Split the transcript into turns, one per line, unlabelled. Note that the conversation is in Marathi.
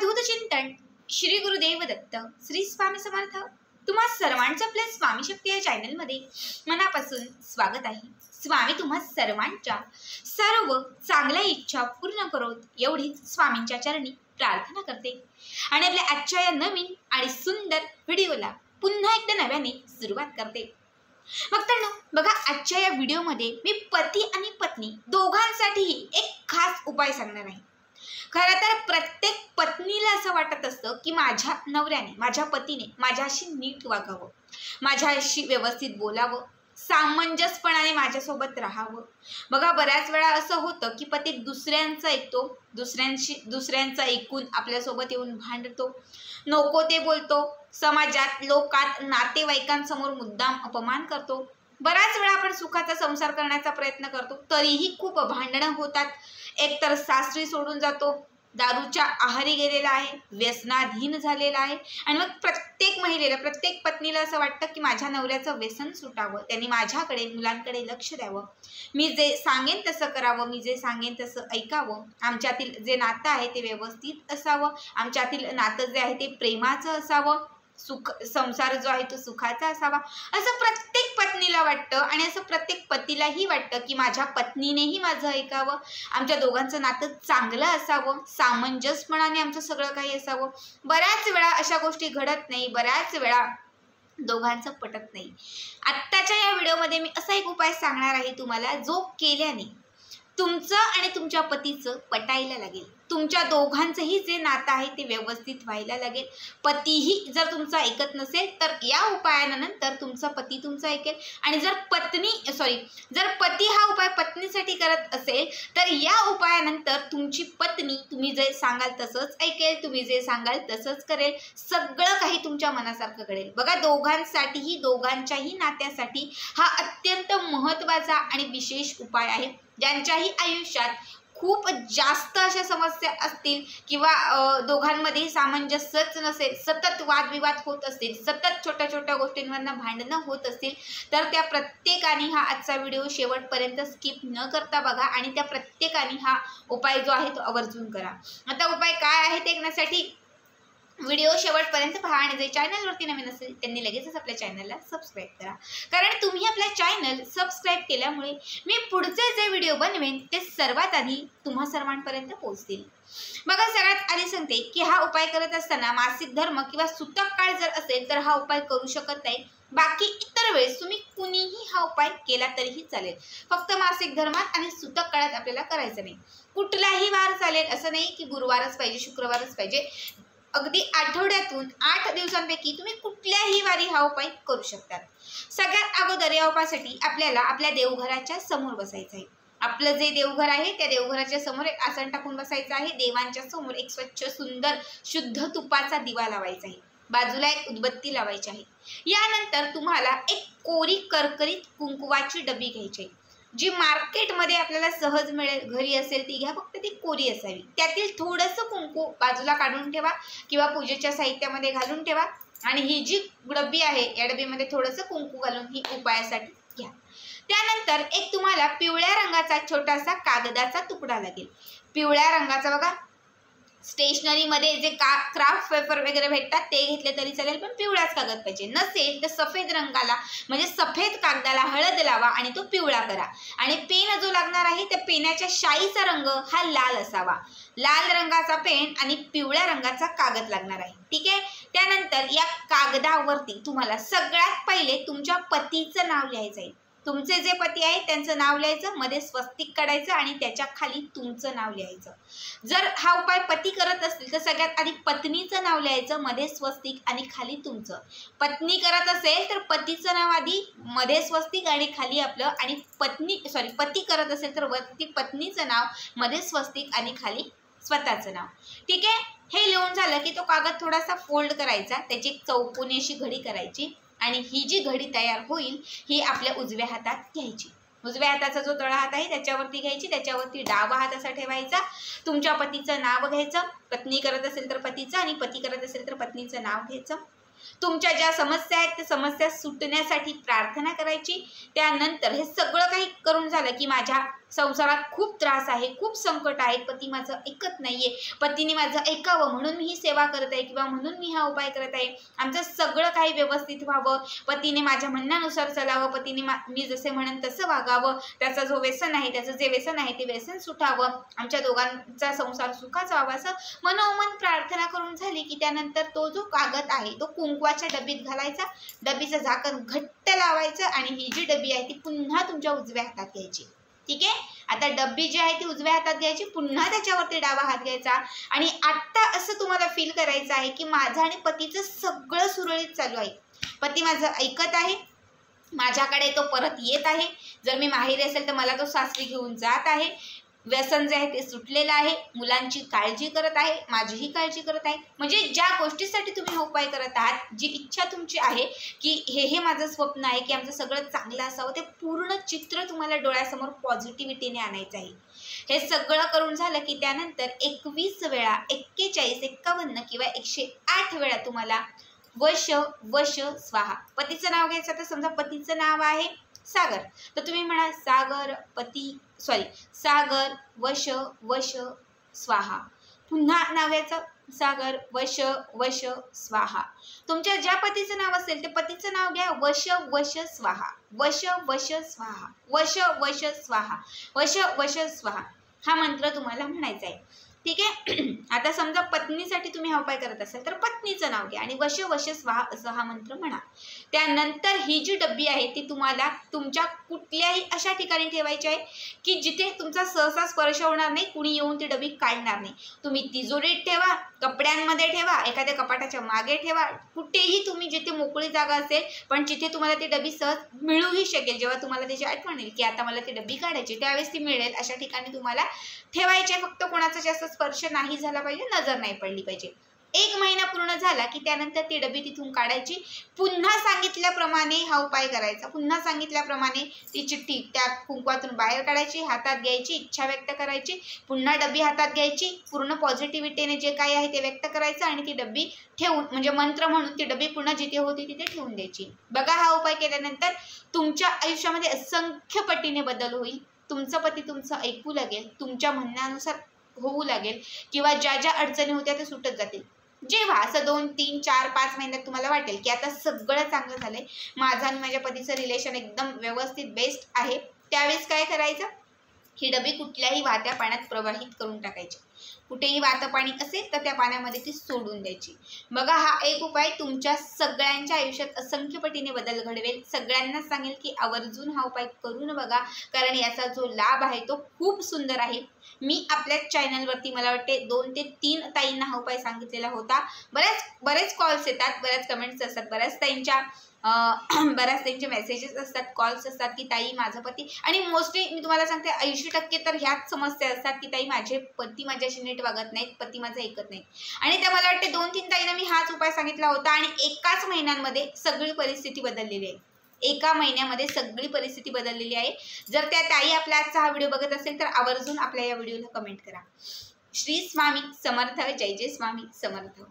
अवधूत चिंतन श्री गुरुदेव दत्त श्री स्वामी समर्थ। तुम्हा सर्वांचं आपल्या स्वामी शक्ती या चॅनल मध्ये मनापासून स्वागत आहे। स्वामी तुम्हा सर्वांच्या सर्व चांगल्या इच्छा पूर्ण करोत एवढी स्वामींच्या चरणी प्रार्थना करते आणि आपल्या आजच्या या नवीन आणि सुंदर व्हिडिओला पुन्हा एकदा नव्याने सुरुवात करते। मित्रांनो बघा, आजच्या या व्हिडिओमध्ये मी पती आणि पत्नी दोघांसाठीही एक खास उपाय सांगणार आहे। खरं तर प्रत्येक पत्नीला असं वाटत असतं की माझ्या नवऱ्याने, माझ्या पतीने माझ्याशी नीट वागावं, माझ्याशी व्यवस्थित बोलावं, सामंजस्यपणाने माझ्यासोबत राहावं। बघा, बऱ्याच वेळा असं होतं की पती दुसऱ्यांचं ऐकतो, दुसऱ्यांचं ऐकून आपल्यासोबत येऊन भांडतो, नको ते बोलतो, समाजात लोकात नातेवाईकांसमोर मुद्दाम अपमान करतो। बऱ्याच वेळा आपण सुखाचा संसार करण्याचा प्रयत्न करतो तरीही खूप भांडणं होतात। एकतर सासरी सोडून जातो, दारूच्या आहारी गेलेला आहे, व्यसनाधीन झालेला आहे आणि मग प्रत्येक महिलेला, प्रत्येक पत्नीला असं वाटतं की माझ्या नवऱ्याचं व्यसन सुटावं, त्यांनी माझ्याकडे, मुलांकडे लक्ष द्यावं, मी जे सांगेन तसं करावं, मी जे सांगेन तसं ऐकावं, आमच्यातील जे नातं आहे ते व्यवस्थित असावं, आमच्यातील नातं जे आहे ते प्रेमाचं असावं, सुख संसार जो आहे तो सुखाचा असावा, असं प्रत्येक पत्नीला वाटतं आणि असं प्रत्येक पतीलाही वाटतं की माझ्या पत्नीनेही माझं ऐकावं, आमच्या दोघांचं नातं चांगलं असावं, सामंजस्यपणाने आमचं सगळं काही असावं। बऱ्याच वेळा अशा गोष्टी घडत नाही, बऱ्याच वेळा दोघांचं पटत नाही। आत्ताच्या या व्हिडिओमध्ये मी असा एक उपाय सांगणार आहे तुम्हाला, जो केल्याने तुमचं आणि तुमच्या पतीचं पटायला लागेल, तुमच्या दोघांचंही जे नातं आहे ते व्यवस्थित व्हायला लागेल। पतीही जर तुमचं ऐकत नसेल तर या उपायानंतर तुमचा पती तुमचं ऐकेल आणि जर पती हा उपाय पत्नीसाठी करत असेल तर या उपायानंतर तुमची पत्नी तुम्ही जे सांगाल तसंच ऐकेल, तुम्ही जे सांगाल तसंच करेल, सगळं काही तुमच्या मनासारखं घडेल। बघा, दोघांसाठीही, दोघांच्याही नात्यासाठी हा अत्यंत महत्त्वाचा आणि विशेष उपाय आहे। ज्यांच्याही आयुष्यात खूप जास्त अशा समस्या असतील किंवा दोघांमध्ये सामंजस्यच नसेल, सतत वादविवाद होत असतील, सतत छोट्या छोट्या गोष्टींवरनं भांडणं होत असतील तर त्या प्रत्येकाने हा आजचा व्हिडिओ शेवटपर्यंत स्किप न करता बघा आणि त्या प्रत्येकाने हा उपाय जो आहे तो आवर्जून करा। आता उपाय काय आहे ते ऐकण्यासाठी व्हिडिओ शेवटपर्यंत पहा आणि जे चॅनलवरती नवीन असेल त्यांनी लगेचच आपल्या चॅनलला सबस्क्राईब करा, कारण तुम्ही आपल्या चॅनल सबस्क्राईब केल्यामुळे मी पुढचे जे व्हिडिओ बनवेन ते सर्वात आधी तुम्हा सर्वांपर्यंत पोहोचतील। बघा, सगळ्यात आधी सांगते की हा उपाय करत असताना मासिक धर्म किंवा सूतक काळ जर असेल तर हा उपाय करू शकत नाही। बाकी इतर वेळेस तुम्ही कुणीही हा उपाय केला तरीही चालेल, फक्त मासिक धर्मात आणि सूतक काळात आपल्याला करायचं नाही। कुठलाही वार चालेल, असं नाही की गुरुवारच पाहिजे, शुक्रवारच पाहिजे, अगदी आठवड्यातून 8 दिवसांपैकी तुम्ही कुठल्याही वारी हा उपाय करू शकतात। सगळ्यात अगोदर या उपायासाठी आपल्याला आपल्या देवघराच्या समोर बसायचं आहे। आपलं जे देवघर आहे त्या देवघराच्या समोर एक आसन टाकून बसायचं आहे। देवांच्या समोर एक स्वच्छ सुंदर शुद्ध तुपाचा दिवा लावायचा आहे, बाजूला एक उदबत्ती लावायची आहे। यानंतर तुम्हाला एक कोरी करकरीत कुंकवाची डबी घ्यायची आहे, जी मार्केटमध्ये आपल्याला सहज मिळेल, घरी असेल ती घ्या, फक्त ती कोरी असावी। त्यातील थोडंसं कुंकू बाजूला काढून ठेवा किंवा पूजेच्या साहित्यामध्ये घालून ठेवा आणि ही जी डबी आहे या डबीमध्ये थोडंसं कुंकू घालून ही उपायासाठी घ्या। त्यानंतर एक तुम्हाला पिवळ्या रंगाचा छोटासा कागदाचा तुकडा लागेल। पिवळ्या रंगाचा, बघा स्टेशनरीमध्ये जे क्राफ्ट पेपर वगैरे भेटतात ते घेतले तरी चालेल, पण पिवळाच कागद पाहिजे। नसेल तर सफेद रंगाला म्हणजे सफेद कागदाला हळद लावा आणि तो पिवळा करा आणि पेन जो लागणार आहे त्या पेनाच्या शाईचा रंग हा लाल असावा। लाल रंगाचा पेन आणि पिवळ्या रंगाचा कागद लागणार आहे, ठीक आहे। त्यानंतर या कागदावरती तुम्हाला सगळ्यात पहिले तुमच्या पतीचं नाव लिहायचं आहे। तुमचे जे पती आहेत त्यांचं नाव लिहायचं, मध्ये स्वस्तिक काढायचं आणि त्याच्या खाली तुमचं नाव लिहायचं। जर हा उपाय पती करत असतील तर सगळ्यात आधी पत्नीचं नाव लिहायचं, मध्ये स्वस्तिक आणि खाली तुमचं। पत्नी करत असेल तर पतीचं नाव आधी, मध्ये स्वस्तिक आणि खाली आपलं, आणि पती करत असेल तर वरती पत्नीचं नाव, मध्ये स्वस्तिक आणि खाली स्वतःचं नाव, ठीक आहे। हे लिहून झालं की तो कागद थोडासा फोल्ड करायचा, त्याची एक चौकोनी अशी घडी करायची आणि ही जी घडी तयार होईल ही आपल्या उजव्या हातात घ्यायची। उजव्या हाताचा जो तळा हात आहे त्याच्यावरती घ्यायची, त्याच्यावरती डावा हात असा ठेवायचा। तुमच्या पतीचं नाव घ्यायचं, पत्नी करत असेल तर पतीचं आणि पती करत असेल तर पत्नीचं नाव घ्यायचं। तुमच्या ज्या समस्या आहेत त्या समस्या सुटण्यासाठी प्रार्थना करायची। त्यानंतर हे सगळं काही करून झालं की माझ्या संसारात खूप त्रास आहे, खूप संकट आहे, पती माझं ऐकत नाहीये, पतीने माझं ऐकावं म्हणून मी ही सेवा करत आहे किंवा म्हणून मी हा उपाय करत आहे, आमचं सगळं काही व्यवस्थित व्हावं, पतीने माझ्या म्हणण्यानुसार चालावं, पतीने मी जसे म्हणेन तसं वागावं, त्याचं जो व्यसन आहे त्याचं जे व्यसन आहे ते व्यसन सुटावं, आमच्या दोघांचा संसार सुखाचा व्हावा, असं मनोमन प्रार्थना करून झाली की त्यानंतर तो जो कागद आहे तो कुंकवाच्या डबीत घालायचा, डबीचं झाकण घट्ट लावायचं आणि ही जी डबी आहे ती पुन्हा तुमच्या उजव्या हातात घ्यायची. ठीक आहे. आता डब्बी जी आहे ती उजव्या हातात घ्यायची, पुन्हा त्याच्यावरती डावा हात घ्यायचा आणि आता असं तुम्हाला फील करायचं आहे की माझं आणि पतीचं सगळं सुरळीत चालू आहे, पती माझं ऐकत आहे, माझ्याकडे तो परत येत आहे, जर मी माहेरी असेल तर मला तो सासरी घेऊन जात आहे, व्यसन जे आहे ते सुटलेलं आहे, मुलांची काळजी करत आहे, माझीही काळजी करत आहे. म्हणजे ज्या गोष्टीसाठी तुम्ही हा उपाय करत आहात, जी इच्छा तुमची आहे की हे माझं स्वप्न आहे की आमचं सगळं चांगलं असावं, ते पूर्ण चित्र तुम्हाला डोळ्यासमोर पॉझिटिव्हिटीने आणायचं आहे. हे सगळं करून झालं की त्यानंतर 21 वेळा 41, 51 किंवा 108 वेळा तुम्हाला वश वश स्वाहा, पतीचं नाव घ्यायचं. तर समजा पतीचं नाव आहे सागर, तर तुम्ही म्हणा सागर वश वश स्वाहा, पुन्हा नाव घ्यायचं सागर वश वश स्वाहा. तुमच्या ज्या पतीचं नाव असेल ते पतीचं नाव घ्या, वश वश स्वाहा, वश वश स्वाहा, वश वश स्वाहा, वश वश स्वाहा, हा मंत्र तुम्हाला म्हणायचा आहे. ठीक आहे. आता समजा पत्नीसाठी तुम्ही हा उपाय करत असाल तर पत्नीचं नाव घ्या आणि वश वश स्वाहा असं हा मंत्र म्हणा. त्यानंतर ही जी डब्बी आहे ती तुम्हाला तुमच्या कुठल्याही अशा ठिकाणी ठेवायची आहे की जिथे तुमचा सहसा स्पर्श होणार नाही, कुणी येऊन ती डबी काढणार नाही. तुम्ही तिजोरीत ठेवा, कपड्यांमध्ये ठेवा, एखाद्या कपाटाच्या मागे ठेवा, कुठेही तुम्ही जिथे मोकळी जागा असेल पण जिथे तुम्हाला ती डबी सहज मिळूही शकेल. जेव्हा तुम्हाला त्याची आठवण येईल की आता मला ती डबी काढायची त्यावेळेस ती मिळेल, अशा ठिकाणी तुम्हाला ठेवायचे. फक्त कोणाचा जास्त स्पर्श नाही झाला पाहिजे, नजर नाही पडली पाहिजे. 1 महिना पूर्ण झाला की त्यानंतर ती डबी तिथून काढायची, पुन्हा सांगितल्याप्रमाणे हा उपाय करायचा, पुन्हा सांगितल्याप्रमाणे ती चिठ्ठी त्या कुंकवातून बाहेर काढायची, हातात घ्यायची, इच्छा व्यक्त करायची, पुन्हा डबी हातात घ्यायची, पूर्ण पॉझिटिव्हिटीने जे काही आहे ते व्यक्त करायचं आणि ती डबी ठेवून म्हणजे मंत्र म्हणून ती डबी पुन्हा जिथे होती तिथे ठेवून द्यायची. बघा, हा उपाय केल्यानंतर तुमच्या आयुष्यामध्ये असंख्य पटीने बदल होईल. तुमचं पती तुमचं ऐकू लागेल, तुमच्या म्हणण्यानुसार होऊ लागेल किंवा ज्या ज्या अडचणी होत्या त्या सुटत जातील. जेव्हा असं 2, 3, 4, 5 महिन्यात तुम्हाला वाटेल की आता सगळं चांगलं झालंय, माझं आणि माझ्या पतीचं रिलेशन एकदम व्यवस्थित बेस्ट आहे, त्यावेळेस काय करायचं, ही डबी कुठल्याही वाहत्या पाण्यात प्रवाहित करून टाकायची. कुठेही वाहतं पाणी असेल तर त्या पाण्यामध्ये ती सोडून द्यायची. बघा, हा एक उपाय तुमच्या सगळ्यांच्या आयुष्यात असंख्य पटीने बदल घडवेल. सगळ्यांना सांगेल की आवर्जून हा उपाय करून बघा, कारण याचा जो लाभ आहे तो खूप सुंदर आहे. मी आपल्या चॅनलवरती मला वाटते 2 ते 3 ताईंना हा उपाय सांगितलेला होता. बरेच कॉल्स येतात, बऱ्याच कमेंट्स असतात, बऱ्याच त्यांचे मेसेजेस असतात, कॉल्स असतात की ताई माझा पती, आणि मोस्टली मी तुम्हाला सांगते 80% तर ह्याच समस्या असतात की ताई माझे पती माझ्याशी नीट वागत नाहीत, पती माझं ऐकत नाही. आणि त्या मला वाटते 2-3 ताईंना मी हाच उपाय सांगितला होता आणि एकाच महिन्यांमध्ये सगळी परिस्थिती बदललेली आहे. एका महिन्यामध्ये सगळी परिस्थिती बदललेली आहे. जर त्या ताई आपला आजचा हा व्हिडिओ बघत असेल तर आवर्जून आपल्या या व्हिडिओला कमेंट करा. श्री स्वामी समर्थ, जय जय स्वामी समर्थ.